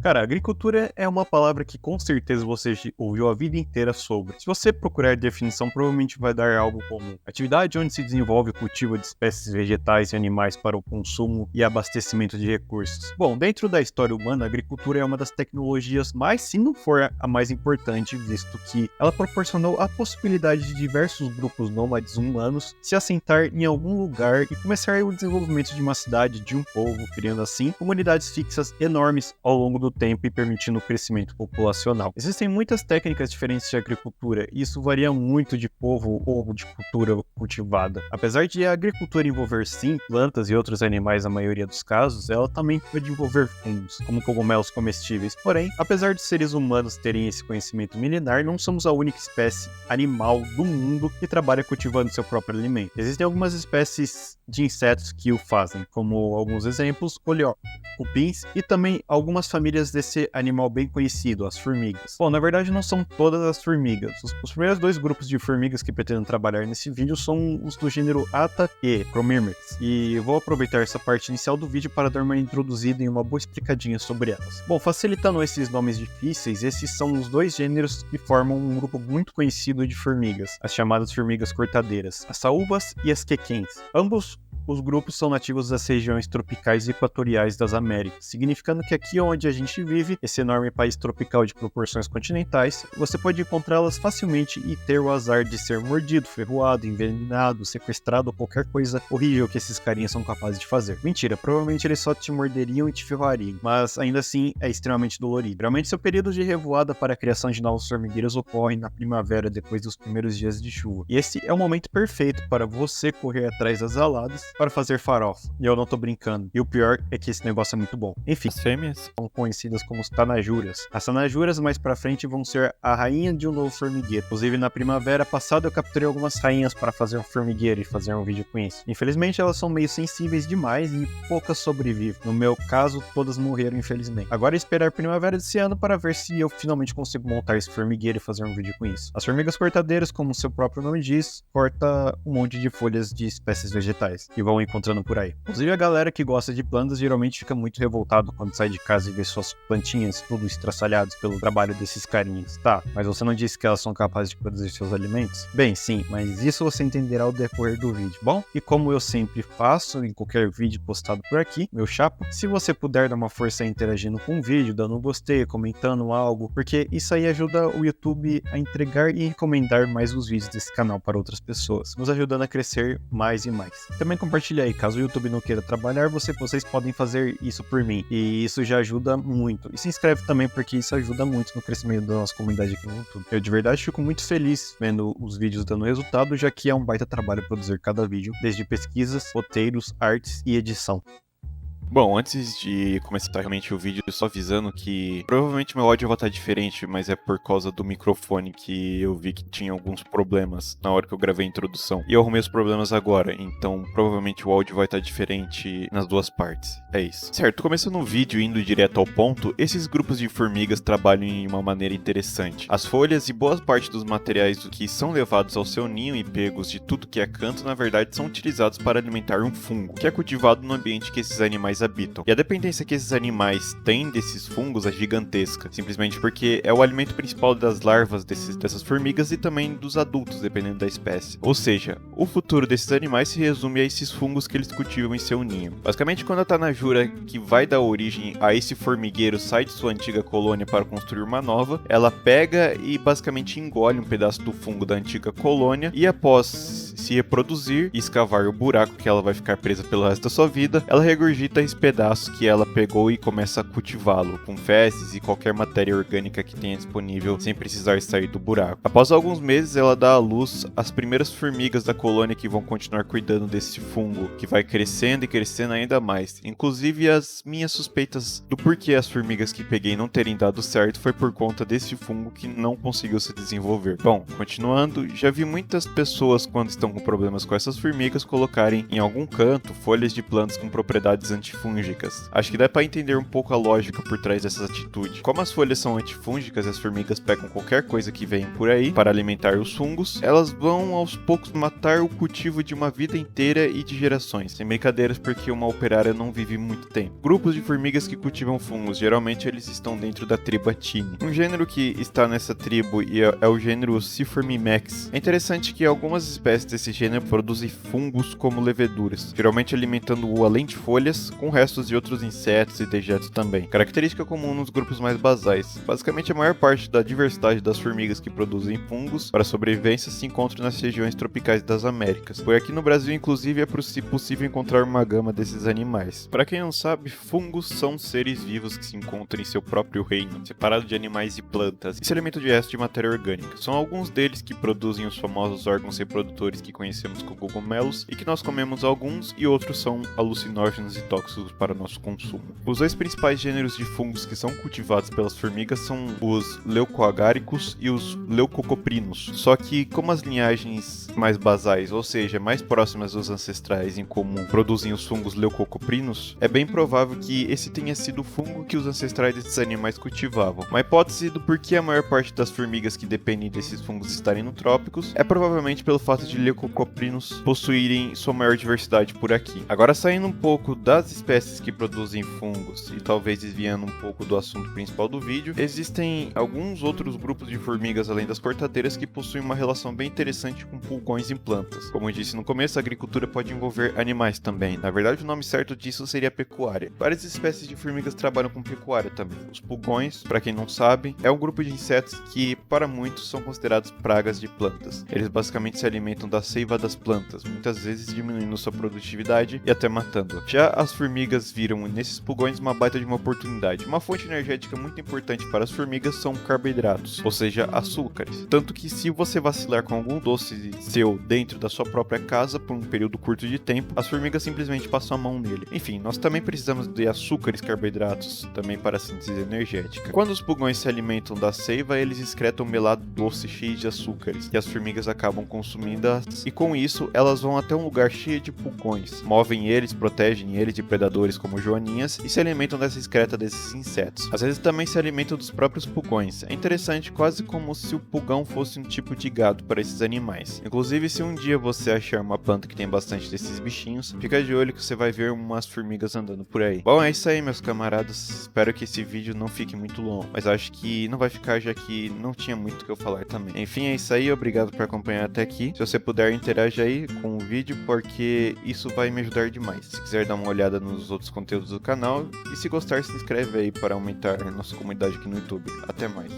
Cara, agricultura é uma palavra que com certeza você ouviu a vida inteira sobre. Se você procurar definição, provavelmente vai dar algo como atividade onde se desenvolve o cultivo de espécies vegetais e animais para o consumo e abastecimento de recursos. Bom, dentro da história humana, a agricultura é uma das tecnologias mais, se não for a mais importante, visto que ela proporcionou a possibilidade de diversos grupos nômades humanos se assentar em algum lugar e começar o desenvolvimento de uma cidade, de um povo, criando assim comunidades fixas enormes ao longo do tempo e permitindo o crescimento populacional. Existem muitas técnicas diferentes de agricultura e isso varia muito de povo ou de cultura cultivada. Apesar de a agricultura envolver sim plantas e outros animais na maioria dos casos, ela também pode envolver fungos, como cogumelos comestíveis. Porém, apesar de seres humanos terem esse conhecimento milenar, não somos a única espécie animal do mundo que trabalha cultivando seu próprio alimento. Existem algumas espécies de insetos que o fazem, como alguns exemplos, cupins e também algumas famílias desse animal bem conhecido, as formigas. Bom, na verdade não são todas as formigas. Os primeiros dois grupos de formigas que pretendo trabalhar nesse vídeo são os do gênero Atta e Chromyrmex. E eu vou aproveitar essa parte inicial do vídeo para dar uma introduzida e uma boa explicadinha sobre elas. Bom, facilitando esses nomes difíceis, esses são os dois gêneros que formam um grupo muito conhecido de formigas, as chamadas formigas cortadeiras, as saúvas e as quequens. Ambos os grupos são nativos das regiões tropicais e equatoriais das Américas, significando que aqui onde a gente vive, esse enorme país tropical de proporções continentais, você pode encontrá-las facilmente e ter o azar de ser mordido, ferroado, envenenado, sequestrado ou qualquer coisa horrível que esses carinhas são capazes de fazer. Mentira, provavelmente eles só te morderiam e te ferroariam, mas ainda assim é extremamente dolorido. Geralmente seu período de revoada para a criação de novos formigueiros ocorre na primavera, depois dos primeiros dias de chuva. E esse é o momento perfeito para você correr atrás das aladas para fazer farofa. E eu não tô brincando. E o pior é que esse negócio é muito bom. Enfim, As fêmeas? são conhecidas como os tanajuras. As tanajuras mais pra frente vão ser a rainha de um novo formigueiro. Inclusive na primavera passada eu capturei algumas rainhas para fazer um formigueiro e fazer um vídeo com isso. Infelizmente elas são meio sensíveis demais e poucas sobrevivem. No meu caso, todas morreram infelizmente. Agora é esperar a primavera desse ano para ver se eu finalmente consigo montar esse formigueiro e fazer um vídeo com isso. As formigas cortadeiras, como seu próprio nome diz, corta um monte de folhas de espécies vegetais que vão encontrando por aí. Inclusive a galera que gosta de plantas geralmente fica muito revoltado quando sai de casa e vê suas plantinhas tudo estraçalhadas pelo trabalho desses carinhas. Tá, mas você não disse que elas são capazes de produzir seus alimentos? Bem, sim, mas isso você entenderá ao decorrer do vídeo. Bom, e como eu sempre faço em qualquer vídeo postado por aqui, meu chapa, se você puder dar uma força interagindo com o vídeo, dando um gostei, comentando algo, porque isso aí ajuda o YouTube a entregar e recomendar mais os vídeos desse canal para outras pessoas, nos ajudando a crescer mais e mais. Também compartilha aí, caso o YouTube não queira trabalhar, vocês podem fazer isso por mim, e isso já ajuda muito. E se inscreve também, porque isso ajuda muito no crescimento da nossa comunidade aqui no YouTube. Eu de verdade fico muito feliz vendo os vídeos dando resultado, já que é um baita trabalho produzir cada vídeo, desde pesquisas, roteiros, artes e edição. Bom, antes de começar realmente o vídeo, só avisando que provavelmente meu áudio vai estar diferente, mas é por causa do microfone que eu vi que tinha alguns problemas na hora que eu gravei a introdução. E eu arrumei os problemas agora, então provavelmente o áudio vai estar diferente nas duas partes. É isso. Certo, começando o vídeo indo direto ao ponto, esses grupos de formigas trabalham em uma maneira interessante. As folhas e boa parte dos materiais que são levados ao seu ninho e pegos de tudo que é canto, na verdade, são utilizados para alimentar um fungo, que é cultivado no ambiente que esses animais habitam. E a dependência que esses animais têm desses fungos é gigantesca, simplesmente porque é o alimento principal das larvas dessas formigas e também dos adultos, dependendo da espécie. Ou seja, o futuro desses animais se resume a esses fungos que eles cultivam em seu ninho. Basicamente, quando a tanajura que vai dar origem a esse formigueiro sai de sua antiga colônia para construir uma nova, ela pega e basicamente engole um pedaço do fungo da antiga colônia e após se reproduzir e escavar o buraco que ela vai ficar presa pelo resto da sua vida, ela regurgita esse pedaço que ela pegou e começa a cultivá-lo com fezes e qualquer matéria orgânica que tenha disponível sem precisar sair do buraco. Após alguns meses, ela dá à luz as primeiras formigas da colônia que vão continuar cuidando desse fungo, que vai crescendo e crescendo ainda mais. Inclusive, as minhas suspeitas do porquê as formigas que peguei não terem dado certo foi por conta desse fungo que não conseguiu se desenvolver. Bom, continuando, já vi muitas pessoas quando estão estão com problemas com essas formigas colocarem em algum canto folhas de plantas com propriedades antifúngicas. Acho que dá para entender um pouco a lógica por trás dessa atitude. Como as folhas são antifúngicas e as formigas pegam qualquer coisa que vem por aí para alimentar os fungos, elas vão aos poucos matar o cultivo de uma vida inteira e de gerações. Sem brincadeiras, porque uma operária não vive muito tempo. Grupos de formigas que cultivam fungos, geralmente eles estão dentro da tribo Actine. Um gênero que está nessa tribo é o gênero Ciformimex. É interessante que algumas espécies desse gênero produzem fungos como leveduras, geralmente alimentando-o além de folhas, com restos de outros insetos e dejetos também. Característica comum nos grupos mais basais. Basicamente, a maior parte da diversidade das formigas que produzem fungos para sobrevivência se encontra nas regiões tropicais das Américas. Por aqui no Brasil, inclusive, é possível encontrar uma gama desses animais. Para quem não sabe, fungos são seres vivos que se encontram em seu próprio reino, separado de animais e plantas, e se alimentam de restos de matéria orgânica. São alguns deles que produzem os famosos órgãos reprodutores que conhecemos como cogumelos e que nós comemos alguns, e outros são alucinógenos e tóxicos para nosso consumo. Os dois principais gêneros de fungos que são cultivados pelas formigas são os leucoagáricos e os leucocoprinos. Só que, como as linhagens mais basais, ou seja, mais próximas dos ancestrais em comum, produzem os fungos leucocoprinos, é bem provável que esse tenha sido o fungo que os ancestrais desses animais cultivavam. Uma hipótese do porquê a maior parte das formigas que dependem desses fungos estarem no trópicos é provavelmente pelo fato de leucocoprinos possuírem sua maior diversidade por aqui. Agora, saindo um pouco das espécies que produzem fungos e talvez desviando um pouco do assunto principal do vídeo, existem alguns outros grupos de formigas além das cortadeiras que possuem uma relação bem interessante com pulgões em plantas. Como eu disse no começo, a agricultura pode envolver animais também. Na verdade, o nome certo disso seria pecuária. Várias espécies de formigas trabalham com pecuária também. Os pulgões, para quem não sabe, é um grupo de insetos que, para muitos, são considerados pragas de plantas. Eles basicamente se alimentam da seiva das plantas, muitas vezes diminuindo sua produtividade e até matando-a. Já as formigas viram nesses pulgões uma baita de uma oportunidade. Uma fonte energética muito importante para as formigas são carboidratos, ou seja, açúcares. Tanto que se você vacilar com algum doce seu dentro da sua própria casa por um período curto de tempo, as formigas simplesmente passam a mão nele. Enfim, nós também precisamos de açúcares, carboidratos, também para a síntese energética. Quando os pulgões se alimentam da seiva, eles excretam um melado doce cheio de açúcares, e as formigas acabam consumindo-as, e com isso elas vão até um lugar cheio de pulgões, movem eles, protegem eles de predadores como joaninhas e se alimentam dessa excreta desses insetos. Às vezes também se alimentam dos próprios pulgões. É interessante, quase como se o pulgão fosse um tipo de gado para esses animais. Inclusive, se um dia você achar uma planta que tem bastante desses bichinhos, fica de olho que você vai ver umas formigas andando por aí. Bom, é isso aí, meus camaradas. Espero que esse vídeo não fique muito longo, mas acho que não vai ficar, já que não tinha muito o que eu falar também. Enfim, é isso aí. Obrigado por acompanhar até aqui. Se você puder, interage aí com o vídeo, porque isso vai me ajudar demais. Se quiser dar uma olhada nos outros conteúdos do canal, e se gostar, se inscreve aí para aumentar a nossa comunidade aqui no YouTube. Até mais.